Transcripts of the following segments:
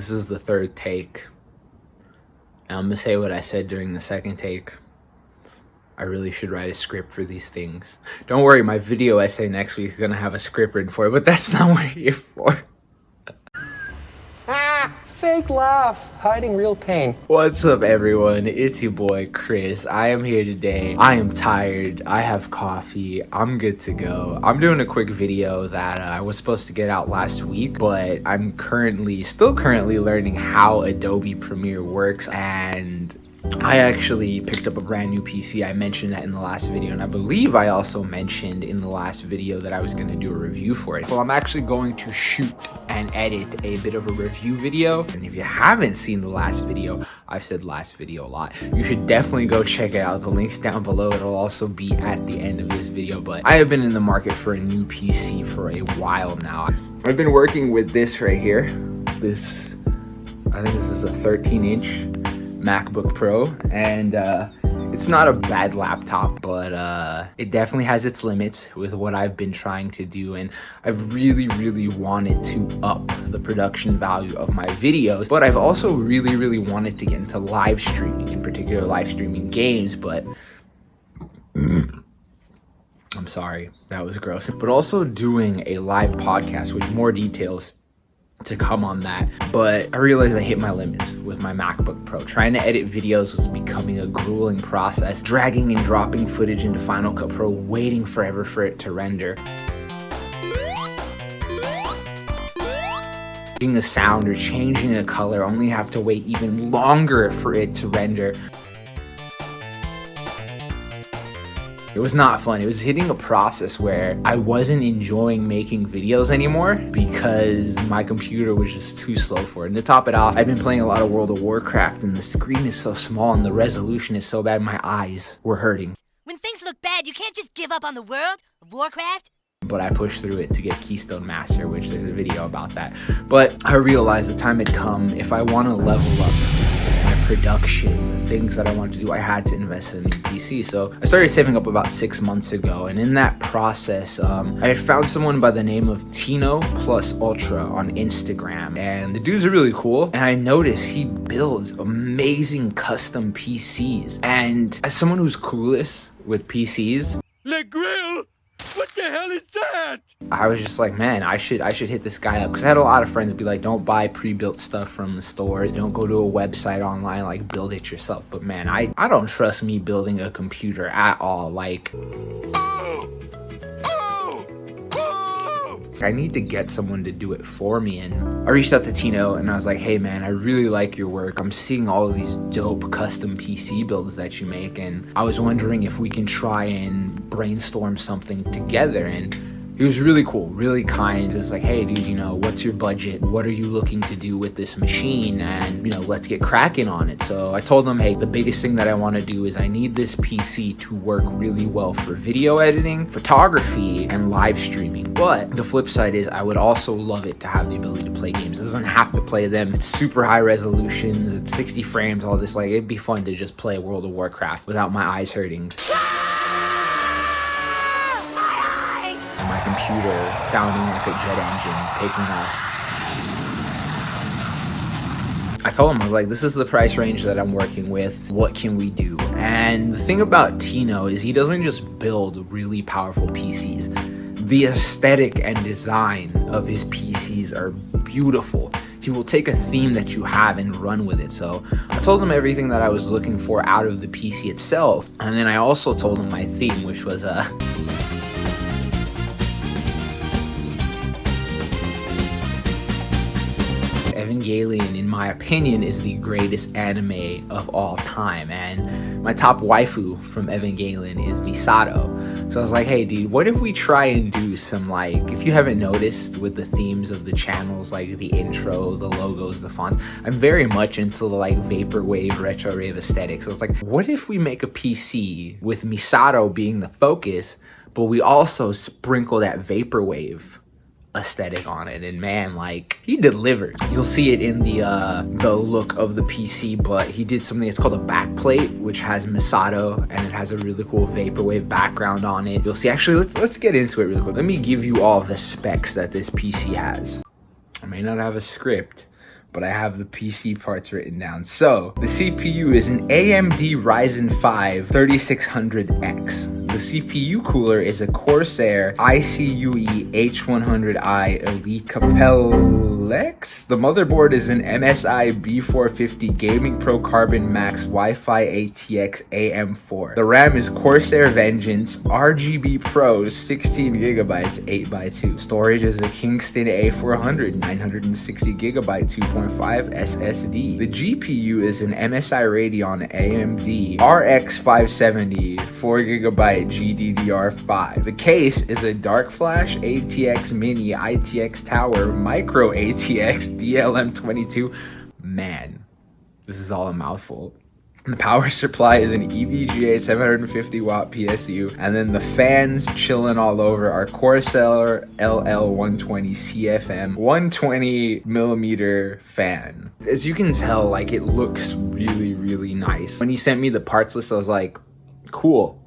This is the third take. And I'm gonna say what I said during the second take. I really should write a script for these things. Don't worry, my video essay next week is gonna have a script written for it, but that's not what you're here for. Fake laugh, hiding real pain. What's up, everyone? It's your boy Chris. I am here today. I am tired. I have coffee. I'm good to go. I'm doing a quick video that I was supposed to get out last week, but I'm still currently learning how Adobe Premiere works, and I actually picked up a brand new PC. I mentioned that in the last video, and I believe I also mentioned in the last video that I was going to do a review for it. So I'm actually going to shoot and edit a bit of a review video. And if you haven't seen the last video, I've said last video a lot, you should definitely go check it out. The link's down below. It'll also be at the end of this video. But I have been in the market for a new PC for a while now. I've been working with this right here. I think this is a 13-inch MacBook Pro, and it's not a bad laptop, but it definitely has its limits with what I've been trying to do, and I've really wanted to up the production value of my videos, but I've also really wanted to get into live streaming, in particular live streaming games. But I'm sorry, that was gross. But also doing a live podcast with more details to come on that. But I realized I hit my limits with my MacBook Pro. Trying to edit videos was becoming a grueling process. Dragging and dropping footage into Final Cut Pro, waiting forever for it to render. Changing a sound or changing a color, only have to wait even longer for it to render. It was not fun. It was hitting a process where I wasn't enjoying making videos anymore because my computer was just too slow for it. And to top it off, I've been playing a lot of World of Warcraft, and the screen is so small and the resolution is so bad, my eyes were hurting. When things look bad, you can't just give up on the world of Warcraft. But I pushed through it to get Keystone Master, which there's a video about that. But I realized the time had come. If I want to level up my production, the things that I wanted to do, I had to invest in a new PC. So I started saving up about 6 months ago, and in that process, I had found someone by the name of Tino Plus Ultra on Instagram, and the dude's really cool, and I noticed he builds amazing custom PCs. And as someone who's clueless with PCs, Le Grill? What the hell is that? I was just like, man, I should hit this guy up, because I had a lot of friends be like, don't buy pre-built stuff from the stores, don't go to a website online, like build it yourself. But man, I don't trust me building a computer at all. Like, I need to get someone to do it for me. And I reached out to Tino and I was like, hey man, I really like your work. I'm seeing all of these dope custom PC builds that you make, and I was wondering if we can try and brainstorm something together. And he was really cool, really kind. He was like, hey dude, what's your budget? What are you looking to do with this machine? And let's get cracking on it. So I told him, hey, the biggest thing that I want to do is I need this PC to work really well for video editing, photography, and live streaming. But the flip side is I would also love it to have the ability to play games. It doesn't have to play them. It's super high resolutions, it's 60 frames, all this. Like, it'd be fun to just play World of Warcraft without my eyes hurting. And my computer sounding like a jet engine taking off. I told him, I was like, this is the price range that I'm working with. What can we do? And the thing about Tino is he doesn't just build really powerful PCs. The aesthetic and design of his PCs are beautiful. He will take a theme that you have and run with it. So I told him everything that I was looking for out of the PC itself. And then I also told him my theme, which was Evangelion, in my opinion, is the greatest anime of all time, and my top waifu from Evangelion is Misato. So I was like, hey dude, what if we try and do some, like, if you haven't noticed with the themes of the channels, like the intro, the logos, the fonts, I'm very much into the like vaporwave, retro rave aesthetic. So it's like, what if we make a PC with Misato being the focus, but we also sprinkle that vaporwave aesthetic on it? And man, like, he delivered. You'll see it in the look of the PC, but he did something that's called a backplate, which has Misato, and it has a really cool vaporwave background on it. You'll see. Actually, let's get into it really quick. Let me give you all the specs that this PC has. I may not have a script, but I have the PC parts written down. So the CPU is an AMD Ryzen 5 3600X. The CPU cooler is a Corsair icue H100i Elite Capellix. The motherboard is an MSI B450 Gaming Pro Carbon Max Wi-Fi ATX AM4. The RAM is Corsair Vengeance RGB Pro 16GB 8x2. Storage is a Kingston A400 960GB 2.5 SSD. The GPU is an MSI Radeon Amd RX 570 4GB GDDR5. The case is a darkflash ATX Mini ITX Tower Micro ATX DLM22. Man, this is all a mouthful. The power supply is an EVGA 750 watt PSU, and then the fans chilling all over are Corsair LL120 CFM 120 millimeter fan. As you can tell, like, it looks really, really nice. When he sent me the parts list, I was like, cool.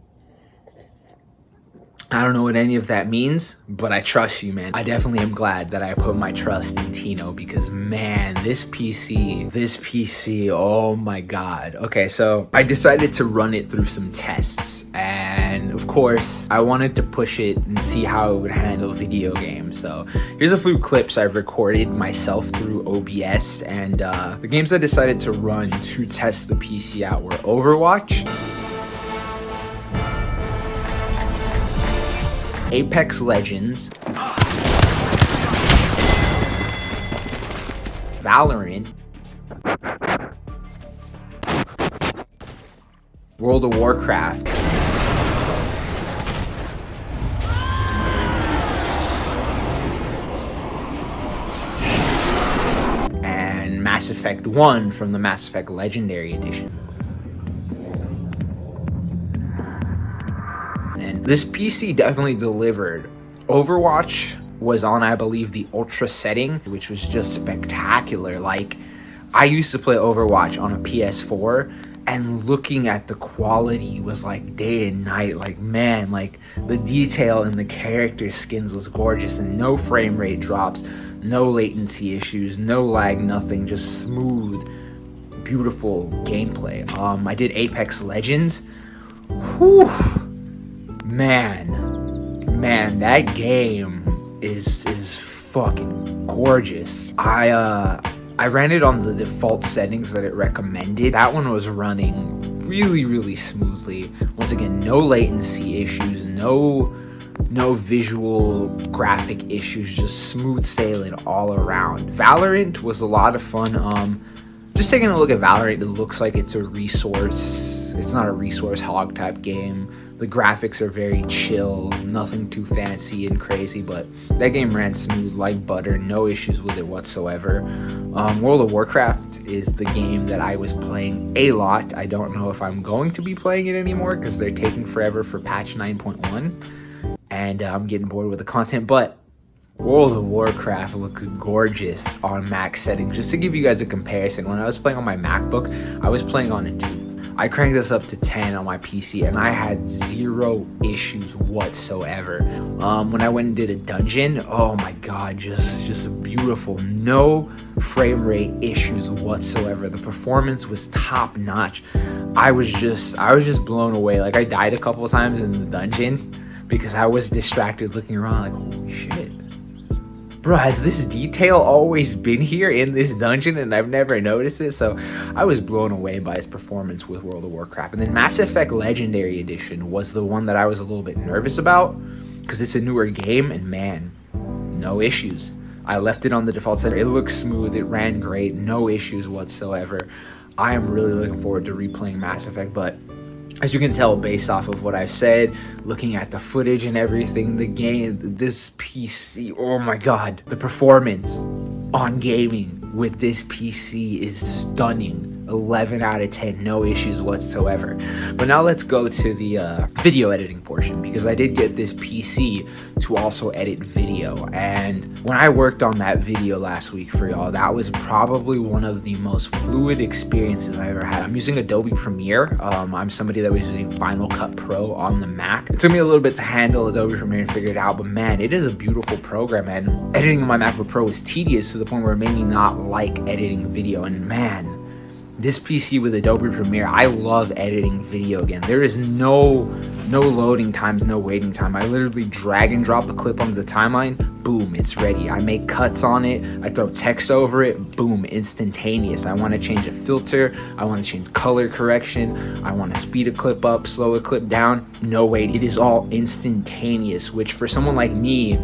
I don't know what any of that means, but I trust you, man. I definitely am glad that I put my trust in Tino, because man, this PC, oh my God. Okay, so I decided to run it through some tests, and of course, I wanted to push it and see how it would handle video games. So here's a few clips I've recorded myself through OBS, and the games I decided to run to test the PC out were Overwatch, Apex Legends, Valorant, World of Warcraft, and Mass Effect 1 from the Mass Effect Legendary Edition. And this PC definitely delivered. Overwatch was on, I believe, the Ultra setting, which was just spectacular. Like, I used to play Overwatch on a PS4, and looking at the quality was like day and night. Like, man, like the detail in the character skins was gorgeous, and no frame rate drops, no latency issues, no lag, nothing, just smooth, beautiful gameplay. I did Apex Legends. Whew. Man, that game is fucking gorgeous. I ran it on the default settings that it recommended. That one was running really, really smoothly. Once again, no latency issues, no visual graphic issues, just smooth sailing all around. Valorant was a lot of fun. Just taking a look at Valorant, it looks like it's a resource. It's not a resource hog type game. The graphics are very chill, nothing too fancy and crazy, but that game ran smooth like butter, no issues with it whatsoever. World of Warcraft is the game that I was playing a lot. I don't know if I'm going to be playing it anymore because they're taking forever for patch 9.1, and I'm getting bored with the content, but World of Warcraft looks gorgeous on max settings. Just to give you guys a comparison, when I was playing on my MacBook, I was playing on a 2. I cranked this up to 10 on my PC, and I had 0 issues whatsoever. When I went and did a dungeon, oh my God, just beautiful. No frame rate issues whatsoever. The performance was top notch. I was just blown away. Like, I died a couple of times in the dungeon because I was distracted looking around like, holy shit. Bro, has this detail always been here in this dungeon and I've never noticed it? So I was blown away by its performance with World of Warcraft. And then Mass Effect Legendary Edition was the one that I was a little bit nervous about because it's a newer game, and man, no issues. I left it on the default setting. It looks smooth, it ran great, no issues whatsoever. I am really looking forward to replaying Mass Effect, but as you can tell based off of what I've said, looking at the footage and everything, the game, this PC, oh my God, the performance on gaming with this PC is stunning. 11 out of 10, no issues whatsoever. But now let's go to the video editing portion, because I did get this PC to also edit video. And when I worked on that video last week for y'all, that was probably one of the most fluid experiences I ever had. I'm using Adobe Premiere. I'm somebody that was using Final Cut Pro on the Mac. It took me a little bit to handle Adobe Premiere and figure it out, but man, it is a beautiful program, and editing on my MacBook Pro was tedious to the point where it made me not like editing video. And man, this PC with Adobe Premiere, I love editing video again. There is no loading times, no waiting time. I literally drag and drop the clip onto the timeline, boom, it's ready. I make cuts on it, I throw text over it, boom, instantaneous. I want to change a filter, I want to change color correction, I want to speed a clip up, slow a clip down, no wait. It is all instantaneous, which for someone like me,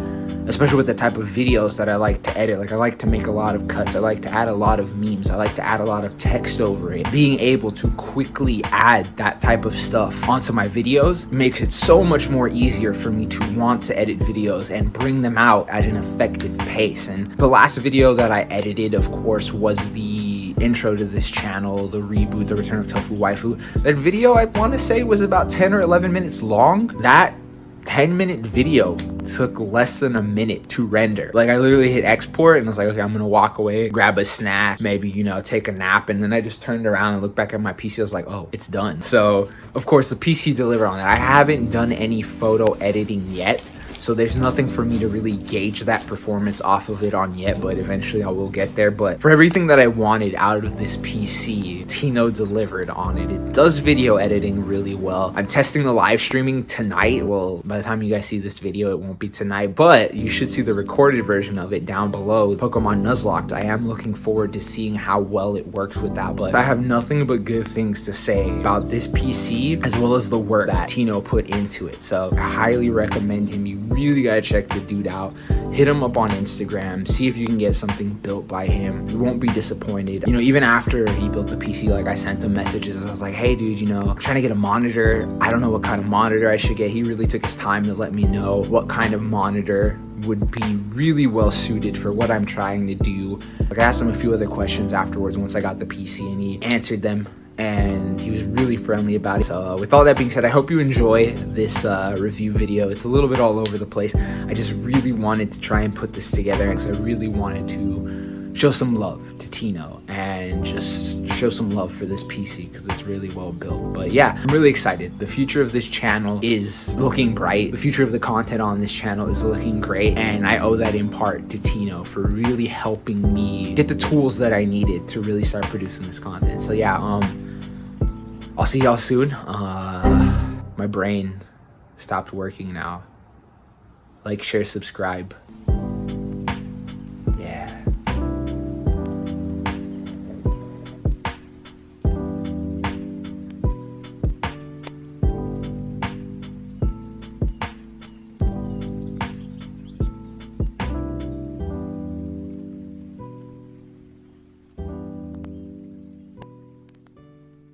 especially with the type of videos that I like to edit, like I like to make a lot of cuts, I like to add a lot of memes, I like to add a lot of text over it. Being able to quickly add that type of stuff onto my videos makes it so much more easier for me to want to edit videos and bring them out at an effective pace. And the last video that I edited, of course, was the intro to this channel, the reboot, the return of Tofu Waifu. That video, I want to say, was about 10 or 11 minutes long. That 10-minute video took less than a minute to render. Like, I literally hit export and was like, okay, I'm gonna walk away, grab a snack, maybe, you know, take a nap. And then I just turned around and looked back at my PC. I was like, oh, it's done. So of course the PC delivered on that. I haven't done any photo editing yet, so there's nothing for me to really gauge that performance off of it on yet, but eventually I will get there. But for everything that I wanted out of this PC, Tino delivered on it. It does video editing really well. I'm testing the live streaming tonight. Well, by the time you guys see this video, it won't be tonight, but you should see the recorded version of it down below. Pokemon Nuzlocke. I am looking forward to seeing how well it works with that, but I have nothing but good things to say about this PC, as well as the work that Tino put into it. So I highly recommend him. You really gotta check the dude out. Hit him up on Instagram, see if you can get something built by him. You won't be disappointed. You know, even after he built the PC, like, I sent him messages. I was like, hey dude, you know, I'm trying to get a monitor. I don't know what kind of monitor I should get. He really took his time to let me know what kind of monitor would be really well suited for what I'm trying to do. Like, I asked him a few other questions afterwards once I got the PC, and he answered them, and he was really friendly about it. So with all that being said, I hope you enjoy this review video. It's a little bit all over the place. I just really wanted to try and put this together because I really wanted to show some love to Tino and just show some love for this PC because it's really well built. But yeah, I'm really excited. The future of this channel is looking bright. The future of the content on this channel is looking great, and I owe that in part to Tino for really helping me get the tools that I needed to really start producing this content. So yeah, I'll see y'all soon. My brain stopped working now. Like, share, subscribe.